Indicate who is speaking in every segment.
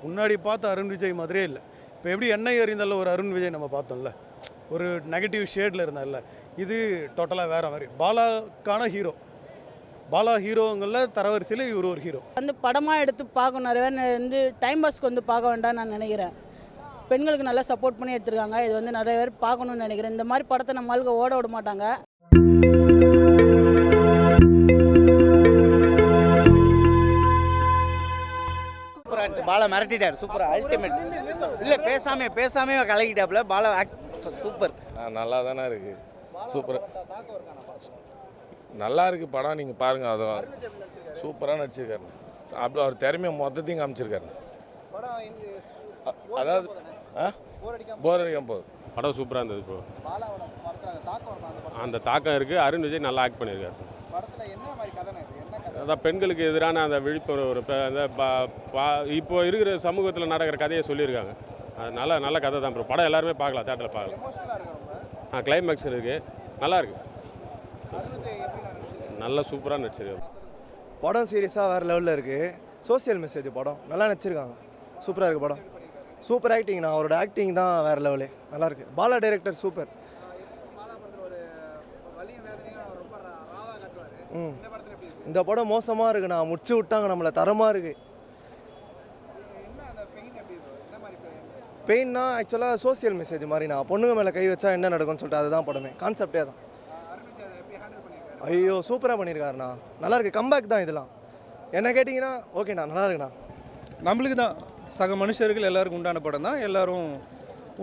Speaker 1: முன்னாடி பார்த்த அருண் விஜய் மாதிரியே இல்லை. இப்போ எப்படி எண்ணெய் எறிந்தால ஒரு அருண் விஜய் நம்ம பார்த்தோம்ல, ஒரு நெகட்டிவ் ஷேடில் இருந்தால, இது டோட்டலாக வேறு மாதிரி. பாலாக்கான ஹீரோ, பாலா ஹீரோங்களில் தரவரிசையில் இவர் ஒரு ஹீரோ.
Speaker 2: வந்து படமாக எடுத்து பார்க்கணும், நிறைய பேர் வந்து டைம் பாஸ்க்கு வந்து பார்க்க வேண்டாம்னு நான் நினைக்கிறேன். பெண்களுக்கு நல்லா சப்போர்ட் பண்ணி எடுத்துருக்காங்க. இது வந்து நிறைய பேர் பார்க்கணும்னு நினைக்கிறேன். இந்த மாதிரி படத்தை நம்ம ஆளுங்க ஓட விட மாட்டாங்க.
Speaker 3: சூப்பராக இருந்துச்சு. பாலா மிரட்டிட்டார். சூப்பராக அல்டிமேட். இல்லை பேசாமே கலக்கிட்டாப்புல. பாலா சூப்பர்.
Speaker 4: நல்லா தானே இருக்குது. சூப்பர், நல்லா இருக்குது படம். நீங்கள் பாருங்கள், அதை சூப்பராக நடிச்சிருக்காரு. அப்படி அவர் திறமையை மொத்தத்தையும் காமிச்சிருக்காரு. அதாவது போர் அடிக்காம போகுது.
Speaker 5: படம் சூப்பராக இருந்தது. இப்போ அந்த தாக்கம் இருக்குது. அருண் விஜய் நல்லா ஆக்ட் பண்ணியிருக்காரு. அதான் பெண்களுக்கு எதிரான அந்த விழிப்புணர்வு அந்த இப்போ இருக்கிற சமூகத்தில் நடக்கிற கதையை சொல்லியிருக்காங்க. அது நல்ல கதை தான். இப்போ படம் எல்லாருமே பார்க்கலாம், தேட்டரில் பார்க்கலாம். கிளைமேக்ஸ் இருக்குது, நல்லா இருக்குது. நல்லா சூப்பராக நடிச்சிருக்காரு.
Speaker 6: படம் சீரியஸாக வேறு லெவலில் இருக்குது. சோசியல் மெசேஜ் படம் நல்லா நடிச்சிருக்காங்க. சூப்பராக இருக்குது படம். சூப்பர் ஆக்டிங்ண்ணா. அவரோட ஆக்டிங் தான் வேறு லெவலு. நல்லாயிருக்கு. Bala director super. இந்த படம் மோசமாக இருக்குண்ணா. முடிச்சு விட்டாங்க நம்மளை. தரமாக இருக்குது. பெயின்னா ஆக்சுவலாக சோசியல் மெசேஜ் மாதிரிண்ணா. பொண்ணுங்க மேலே கை வச்சா என்ன நடக்கும்னு சொல்லிட்டு அதுதான் படமே. கான்செப்டே தான். ஐயோ சூப்பராக பண்ணியிருக்காருண்ணா. நல்லாயிருக்கு. கம்பேக் தான் இதெல்லாம். என்ன கேட்டிங்கன்னா ஓகேண்ணா, நல்லா இருக்குண்ணா.
Speaker 7: நம்மளுக்கு தான் சக மனுஷர்கள் எல்லாருக்கும் உண்டான படம் தான். எல்லோரும்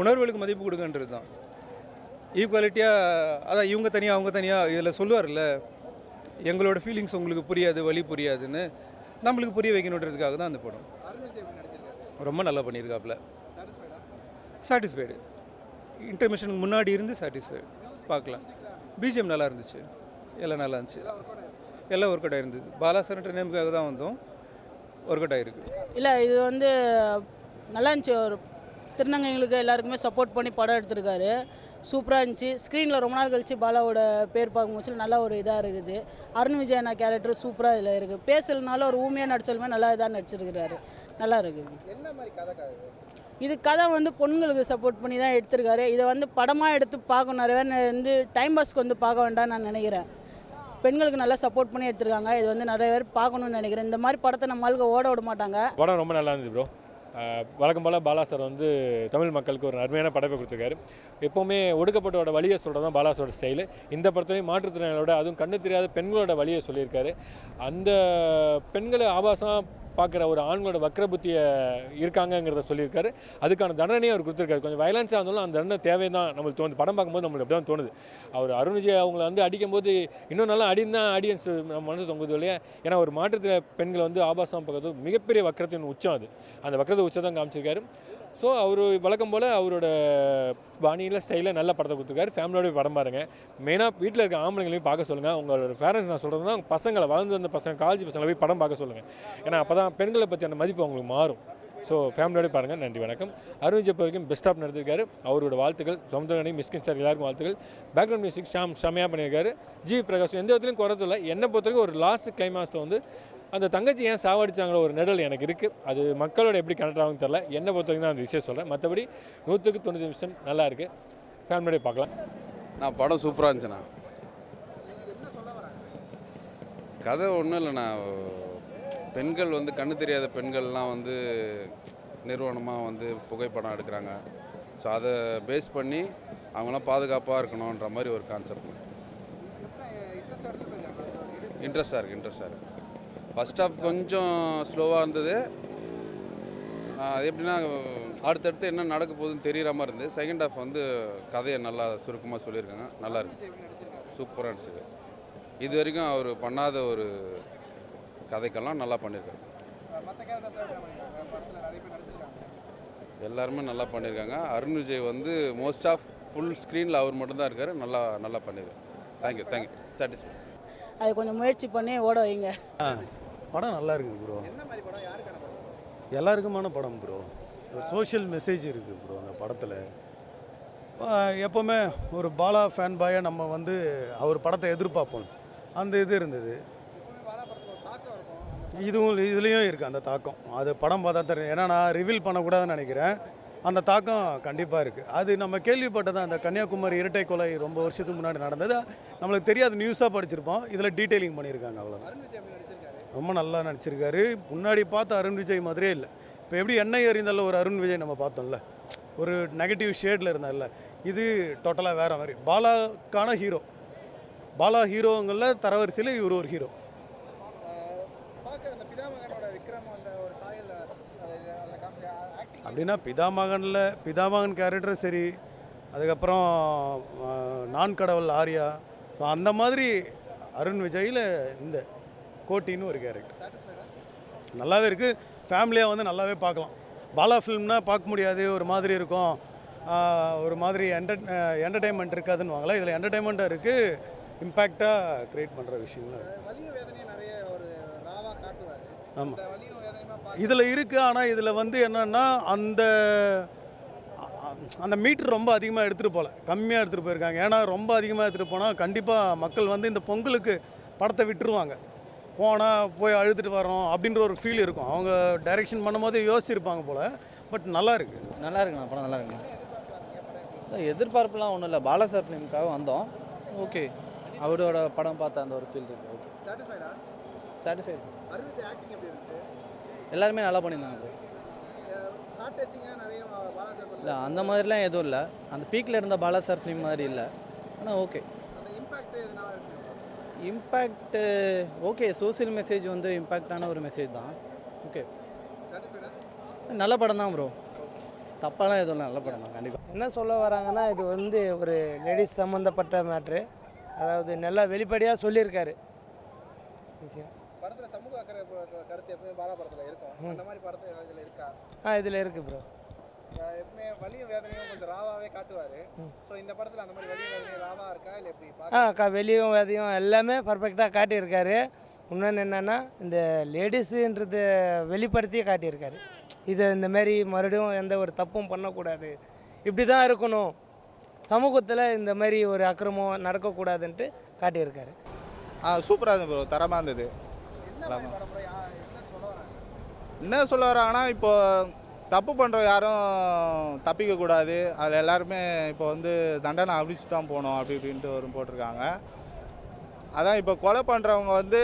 Speaker 7: உணர்வுகளுக்கு மதிப்பு கொடுக்கன்றது தான். ஈக்குவாலிட்டியாக அதான் இவங்க தனியாக அவங்க தனியாக இதில் சொல்லுவார்ல, எங்களோட ஃபீலிங்ஸ் உங்களுக்கு புரியாது, வழி புரியாதுன்னு நம்மளுக்கு புரிய வைக்கணுன்றதுக்காக தான் அந்த படம். ரொம்ப நல்லா பண்ணியிருக்காப்புல. சாட்டிஸ்ஃபைடு. இன்டர்மிஷனுக்கு முன்னாடி இருந்து சாட்டிஸ்ஃபைடு. பார்க்கலாம். பிஜிஎம் நல்லா இருந்துச்சு. எல்லாம் நல்லா இருந்துச்சு. எல்லாம் ஒர்க் அவுட் ஆகிருந்தது. பாலா சார்ன்ற நேமுக்காக தான் வந்தோம். ஒர்க் அவுட் ஆகிருக்கு.
Speaker 2: இல்லை, இது வந்து நல்லா இருந்துச்சு. ஒரு திருநங்கைகளுக்கு எல்லாருக்குமே சப்போர்ட் பண்ணி படம் எடுத்திருக்காரு. சூப்பராக இருந்துச்சு. ஸ்க்ரீனில் ரொம்ப நாள் கழிச்சு பாலாவோட பேர் பார்க்கும்போது நல்ல ஒரு இதாக இருக்குது. அருண் விஜய் அண்ணா கேரக்டர் சூப்பராக இதில் இருக்குது. பேசலனாலும் ஒரு ஊமையாக நடிச்சாலுமே நல்லா இதாக நடிச்சிருக்கிறாரு. நல்லா இருக்குது. இது கதை வந்து பொண்ணுங்களுக்கு சப்போர்ட் பண்ணி தான் எடுத்திருக்காரு. இதை வந்து படமாக எடுத்து பார்க்கணும், நிறைய பேர் வந்து டைம் பாஸ்க்கு வந்து பார்க்க வேண்டாம்னு நான் நினைக்கிறேன். பெண்களுக்கு நல்லா சப்போர்ட் பண்ணி எடுத்திருக்காங்க. இது வந்து நிறைய பேர் பார்க்கணும்னு நினைக்கிறேன். இந்த மாதிரி படத்தை நம்ம ஆளுங்க ஓட விட மாட்டாங்க.
Speaker 8: படம் ரொம்ப நல்லா இருந்தது ப்ரோ. வழக்கம் போல் பாலா சார் வந்து தமிழ் மக்களுக்கு ஒரு அருமையான படைப்பை கொடுத்துருக்காரு. எப்போவுமே ஒடுக்கப்பட்டோட வழியை சொல்கிறது தான் பாலாசோட ஸ்டைலு. இந்த படத்துலையும் மாற்றுத்திறனாளோட, அதுவும் கண்ணு தெரியாத பெண்களோட வழியை சொல்லியிருக்காரு. அந்த பெண்களை ஆபாசமாக பார்க்குற ஒரு ஆண்களோட வக்ர புத்தியை இருக்காங்கங்கிறத சொல்லியிருக்காரு. அதுக்கான தண்டனையும் அவர் கொடுத்துருக்காரு. கொஞ்சம் வயலன்ஸாக இருந்தாலும் அந்த தண்டனை தேவை தான் நம்மளுக்கு தோணுது. படம் பார்க்கும்போது நம்மளுக்கு அப்படி தான் தோணுது. அவர் அருண் விஜய் அவங்கள வந்து அடிக்கும்போது இன்னும் நல்லா அடின்னு தான் ஆடியன்ஸ் நம்ம மனசு தொங்குது இல்லையா. ஏன்னா ஒரு மாற்றத்தில் பெண்களை வந்து ஆபாசம் பார்க்கறது மிகப்பெரிய வக்கரத்தின் உச்சம். அது அந்த வக்கரத்தை உச்சம் தான் காமிச்சிருக்காரு. ஸோ அவர் வழக்கம் போல் அவரோட பாணியில் ஸ்டைலில் நல்ல படத்தை கொடுத்துருக்காரு. ஃபேமிலியோட படம் பாருங்கள். மெயினாக வீட்டில் இருக்க ஆம்பளைங்களையும் பார்க்க சொல்லுங்கள். உங்களோட பேரண்ட்ஸ் நான் சொல்கிறதுனா பசங்களை வளர்ந்து வந்த பசங்க, காலேஜ் பசங்களை போய் படம் பார்க்க சொல்லுங்கள். ஏன்னா அப்போ தான் பெண்களை பற்றியான மதிப்பு அவங்களுக்கு மாறும். ஸோ ஃபேமிலியோட பாருங்கள். நன்றி, வணக்கம். அருண் விஜய் வரைக்கும் பெஸ்ட் ஆஃப் நடந்திருக்காரு. அவரோட வாழ்த்துக்கள். சமுத்திரகனி, மிஸ்கின் சார் எல்லாருக்கும் வாழ்த்துக்கள். பேக்ரவுண்ட் மியூசிக் செம்மையாக பண்ணியிருக்காரு. ஜி பிரகாஷ் எந்த விதத்துலையும் குறதில்லை. என்னை பொறுத்தவரைக்கும் ஒரு லாஸ்ட் கிளைமாக்ஸில் வந்து அந்த தங்கச்சி ஏன் சாவடிச்சாங்கிற ஒரு நிழல் எனக்கு இருக்குது. அது மக்களோட எப்படி கனெக்ட் ஆகும்னு தெரில. என்னை பொறுத்த வரைக்கும் தான் அந்த விஷயம் சொல்கிறேன். மற்றபடி 100% நல்லா இருக்குது. ஃபேமிலியோட பார்க்கலாம்.
Speaker 9: நான் படம் சூப்பராக இருந்துச்சுண்ணா. கதை ஒன்றும் இல்லைண்ணா. பெண்கள் வந்து கண்ணு தெரியாத பெண்கள்லாம் வந்து நிறுவனமாக வந்து புகைப்படம் எடுக்கிறாங்க. ஸோ அதை பேஸ் பண்ணி அவங்களாம் பாதுகாப்பாக இருக்கணுன்ற மாதிரி ஒரு கான்செப்ட். இன்ட்ரெஸ்டாக இருக்குது. ஃபர்ஸ்ட் ஹாஃப் கொஞ்சம் ஸ்லோவாக இருந்தது. அது எப்படின்னா அடுத்தடுத்து என்ன நடக்க போகுதுன்னு தெரிகிற மாதிரி இருந்தது. செகண்ட் ஹாஃப் வந்து கதையை நல்லா சுருக்கமாக சொல்லியிருக்காங்க. நல்லா இருக்கு. சூப்பராக இருந்துச்சு. இது வரைக்கும் அவர் பண்ணாத ஒரு கதைக்கெல்லாம் நல்லா பண்ணியிருக்காரு. எல்லாருமே நல்லா பண்ணியிருக்காங்க. அருண் விஜய் வந்து மோஸ்ட் ஆஃப் ஃபுல் ஸ்க்ரீனில் அவர் மட்டும்தான் இருக்கார். நல்லா பண்ணியிருக்காரு. தேங்க்யூ. சாட்டிஸ்ஃபை.
Speaker 2: அது கொஞ்சம் முயற்சி பண்ணி ஓட வைங்க.
Speaker 1: படம் நல்லா இருக்குது ப்ரோ. எல்லாருக்குமான படம் ப்ரோ. ஒரு சோஷியல் மெசேஜ் இருக்குது ப்ரோ அந்த படத்தில். எப்போவுமே ஒரு பாலா ஃபேன் பாயை நம்ம வந்து அவர் படத்தை எதிர்பார்ப்போம். அந்த இது இருந்தது. இதுலேயும் இருக்குது அந்த தாக்கம். அது படம் பார்த்தா தெரியும். ஏன்னா நான் ரிவீல் பண்ணக்கூடாதுன்னு நினைக்கிறேன். அந்த தாக்கம் கண்டிப்பாக இருக்குது. அது நம்ம கேள்விப்பட்டது அந்த கன்னியாகுமரி இரட்டை கொலை ரொம்ப வருஷத்துக்கு முன்னாடி நடந்தது. நம்மளுக்கு தெரியாது, நியூஸாக படிச்சிருப்போம். இதில் டீட்டெயிலிங் பண்ணியிருக்காங்க, அவ்வளோதான். ரொம்ப நல்லா நடிச்சிருக்காரு. முன்னாடி பார்த்த அருண் விஜய் மாதிரியே இல்லை. இப்போ எப்படி எண்ணெய் எறிந்தால ஒரு அருண் விஜய் நம்ம பார்த்தோம்ல, ஒரு நெகட்டிவ் ஷேடில் இருந்தார்ல, இது டோட்டலாக வேறு மாதிரி. பாலாக்கான ஹீரோ. பாலா ஹீரோங்களில் தரவரிசையில் இவர் ஒரு ஹீரோ. அப்படின்னா பிதாமகன் கேரக்டரும் சரி, அதுக்கப்புறம் நான் கடவுள் ஆர்யா, ஸோ அந்த மாதிரி அருண் விஜயில் இந்த கோட்டின்னு ஒரு கேரக்டர் நல்லாவே இருக்குது. ஃபேமிலியாக வந்து நல்லாவே பார்க்கலாம். பாலா ஃபிலிம்னா பார்க்க முடியாது, ஒரு மாதிரி இருக்கும், ஒரு மாதிரி என்டர்டெயின்மெண்ட் இருக்காதுன்னு வாங்கலாம். இதில் என்டர்டெயின்மெண்ட்டாக இருக்குது, இம்பேக்டாக க்ரியேட் பண்ணுற விஷயங்களும். ஆமாம், இதில் இருக்குது. ஆனால் இதில் வந்து என்னென்னா அந்த மீட்டர் ரொம்ப அதிகமாக எடுத்துகிட்டு போகல, கம்மியாக எடுத்துகிட்டு போயிருக்காங்க. ஏன்னா ரொம்ப அதிகமாக எடுத்துகிட்டு போனால் கண்டிப்பாக மக்கள் வந்து இந்த பொங்கலுக்கு படத்தை விட்டுருவாங்க. போய் அழுதுட்டு வரோம் அப்படின்ற ஒரு ஃபீல் இருக்கும். அவங்க டைரெக்ஷன் பண்ணும்போது யோசிச்சிருப்பாங்க போல். பட் நல்லா இருக்குண்ணா,
Speaker 3: படம் நல்லா இருக்குண்ணா. எதிர்பார்ப்புலாம் ஒன்றும் இல்லை, பாலா சார் ஃபிலிமுக்காக வந்தோம். ஓகே, அவரோட படம் பார்த்த அந்த ஒரு ஃபீல் இருக்குது. Okay, satisfied. எல்லாருமே நல்லா பண்ணியிருந்தாங்க. இல்லை அந்த மாதிரிலாம் எதுவும் இல்லை, அந்த பீக்கில் இருந்த பாலா சார் ஃபிலிம் மாதிரி இல்லை. ஆனால் okay, impact okay, social message வந்து இம்பேக்டான ஒரு மெசேஜ் தான். ஓகே, நல்ல படம் தான் ப்ரோ, தப்பாலாம் எதுவும் இல்லை, நல்ல படம் தான் கண்டிப்பாக.
Speaker 10: என்ன சொல்ல வராங்கன்னா, இது வந்து ஒரு லேடிஸ் சம்மந்தப்பட்ட மேட்ரு. அதாவது நல்லா வெளிப்படையாக சொல்லியிருக்காரு விஷயம். படத்தில் சமூக அக்கறை கருத்து எப்பவுமே பாலா படத்தில் இருக்கும். அந்த மாதிரி படத்தை இதில் இருக்கா? இதில் இருக்குது ப்ரோ. எப்பவுமே வலியும் வேதனையும் கொஞ்சம் ராவாகவே காட்டுவார். ஸோ இந்த படத்தில் அந்த மாதிரி வலியும் வேதனையும் ராவாக இருக்கா இல்லை எப்படி? வெளியும் வேதையும் எல்லாமே பர்ஃபெக்டாக காட்டியிருக்காரு. இன்னொன்று என்னென்னா, இந்த லேடிஸுன்றது வெளிப்படுத்தியே காட்டியிருக்காரு. இதை இந்தமாரி மறுபடியும் எந்த ஒரு தப்பும் பண்ணக்கூடாது, இப்படி தான் இருக்கணும், சமூகத்தில் இந்த மாதிரி ஒரு அக்கிரமம் நடக்கக்கூடாதுன்ட்டு காட்டியிருக்காரு.
Speaker 11: சூப்பராக இருந்தது ப்ரோ, தரமாக இருந்தது. என்ன சொல்ல வராங்கன்னா, இப்போ தப்பு பண்ணுற யாரும் தப்பிக்கக்கூடாது, அதில் எல்லாருமே இப்போ வந்து தண்டனை அழிச்சு தான் போகணும் அப்படி இப்படின்ட்டு ஒரு போட்டிருக்காங்க. அதான் இப்போ கொலை பண்ணுறவங்க வந்து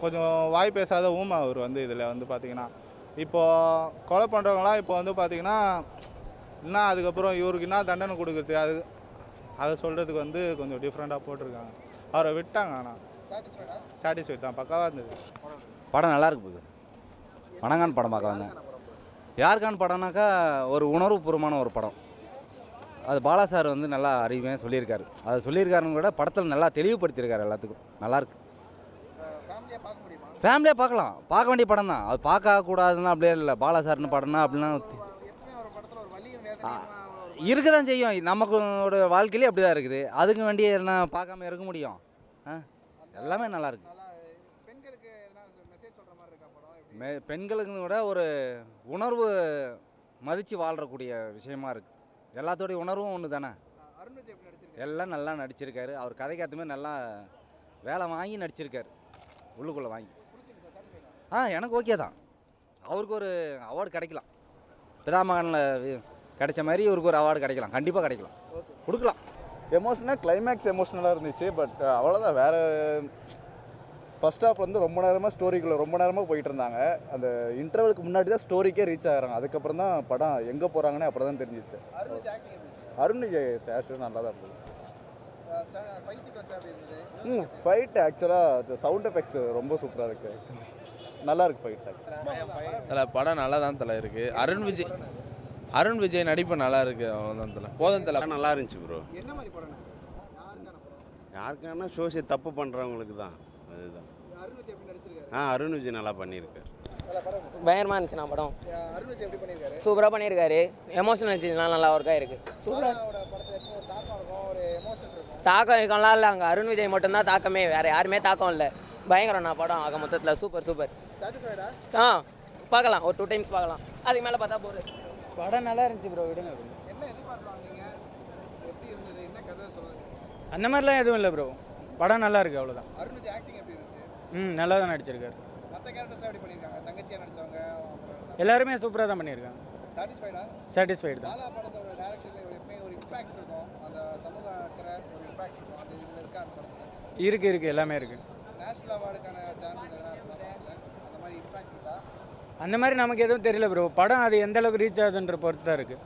Speaker 11: கொஞ்சம் வாய் பேசாத ஊமை. அவர் வந்து இதில் வந்து பார்த்திங்கன்னா, இப்போது கொலை பண்ணுறவங்களாம் இப்போ வந்து பார்த்திங்கன்னா என்ன, அதுக்கப்புறம் இவருக்கு என்ன தண்டனை கொடுக்குறது, அதை சொல்கிறதுக்கு வந்து கொஞ்சம் டிஃப்ரெண்ட்டாக போட்டிருக்காங்க. அவரை விட்டாங்க. ஆனால் சாட்டிஸ்ஃபைட் தான், பக்காவாக இருந்தது.
Speaker 3: படம் நல்லா இருக்கு போகுது. வணங்கான் படம் பார்க்க வந்தேன். யாருக்கான படம்னாக்கா ஒரு உணர்வுபூர்வமான ஒரு படம். அது பாலா சார் வந்து நல்லா அறிவுமே சொல்லியிருக்காரு. அதை சொல்லியிருக்காருன்னு கூட படத்தில் நல்லா தெளிவுபடுத்தியிருக்காரு எல்லாத்துக்கும். நல்லாயிருக்கு, ஃபேமிலியாக பார்க்கலாம், பார்க்க வேண்டிய படம் தான். அது பார்க்கக்கூடாதுன்னா அப்படியே இல்லை. பாலா சார்னு படம்னா அப்படின்னா இருக்க தான் செய்யும். நமக்கோட வாழ்க்கையிலே அப்படி தான் இருக்குது. அதுக்கு வேண்டிய என்ன பார்க்காம இருக்க முடியும்? எல்லாமே நல்லாயிருக்கு. பெண்களுக்கு விட ஒரு உணர்வு மதித்து வாழ்கிறக்கூடிய விஷயமா இருக்குது. எல்லாத்தோடைய உணர்வும் ஒன்று தானே. எல்லாம் நல்லா நடிச்சிருக்காரு. அவர் கதைக்கு ஏற்ற மாதிரி நல்லா வேலை வாங்கி நடிச்சிருக்காரு, உள்ளுக்குள்ளே வாங்கி. எனக்கு ஓகே தான். அவருக்கு ஒரு அவார்டு கிடைக்கலாம். பிதாமகனில் கிடைச்ச மாதிரி இவருக்கு ஒரு அவார்டு கிடைக்கலாம், கண்டிப்பாக கிடைக்கலாம், கொடுக்கலாம்.
Speaker 11: எமோஷனாக கிளைமேக்ஸ் எமோஷ்னலாக இருந்துச்சு. பட் அவ்வளோதான். வேறு ஃபஸ்ட் ஹாஃப் வந்து ரொம்ப நேரமாக ஸ்டோரிக்குள்ளே ரொம்ப நேரமாக போயிட்டு இருந்தாங்க. அந்த இன்டர்வலுக்கு முன்னாடி தான் ஸ்டோரிக்கே ரீச் ஆகிறாங்க. அதுக்கப்புறம் தான் படம் எங்கே போகிறாங்கன்னு அப்புறம் தான் தெரிஞ்சிச்சு. அருண் விஜய் சேஷன் நல்லா தான் இருந்தது. ஃபைட் ஆக்சுவலாக சவுண்ட் எஃபெக்ட்ஸ் ரொம்ப சூப்பராக இருக்குது. ஆக்சுவலி நல்லா இருக்குது ஃபைட் சார்.
Speaker 12: படம் நல்லா தான் தலை இருக்குது. அருண் விஜய் நடிப்பு நல்லா இருக்கு. அவன் போதும் தலை
Speaker 13: நல்லா இருந்துச்சு ப்ரோ. யாருக்கான சோசியல் தப்பு பண்ணுறவங்களுக்கு தான் அதுதான். அருண் விஜய் நல்லா பண்ணியிருக்காரு.
Speaker 10: பயங்கரமாக இருந்துச்சுண்ணா படம். சூப்பராக பண்ணியிருக்காரு. எமோஷனல் சீன்லாம் நல்லா ஒர்க்காக இருக்குது. சூப்பராக தாக்கம் இருக்கம்லாம் இல்லை. அங்கே அருண் விஜய் மட்டும்தான் தாக்கமே, வேறு யாருமே தாக்கம் இல்லை. பயங்கரம்ண்ணா படம். ஆக மொத்தத்தில் சூப்பர். பார்க்கலாம், ஒரு 2 டைம்ஸ் பார்க்கலாம். அதுக்கு மேலே பார்த்தா போகுது. படம் நல்லா இருந்துச்சு ப்ரோ, விடுங்க. அந்த மாதிரிலாம் எதுவும் இல்லை ப்ரோ, படம் நல்லா இருக்குது, அவ்வளோதான். நல்லா தான் நடிச்சிருக்காரு.
Speaker 14: கேரக்டர்ஸ் எப்படி பண்ணியிருக்காங்க? தங்கச்சியாக நடிச்சவங்க
Speaker 10: எல்லாருமே சூப்பராக தான் பண்ணியிருக்காங்க.
Speaker 14: சாட்டிஸ்ஃபைடா?
Speaker 10: சாட்டிஸ்ஃபைடு தான்.
Speaker 14: பாலா படத்தோட டைரக்ஷனில் எப்பவுமே ஒரு இம்பாக்ட் இருக்கும், அந்த சமூக அக்கறை ஒரு இம்பாக்ட் இருக்கும், அந்த இதில் இருக்கா அந்த படத்தில்?
Speaker 10: இருக்குது எல்லாமே இருக்குது.
Speaker 14: நேஷனல் அவார்டுக்கான சான்சஸ் எதனா இருக்கா? அந்த மாதிரி இம்பாக்ட் இருக்கா?
Speaker 10: அந்த மாதிரி நமக்கு எதுவும் தெரியல ப்ரோ. படம் அது எந்த அளவுக்கு ரீச் ஆகுதுன்ற பொறுத்து தான் இருக்குது.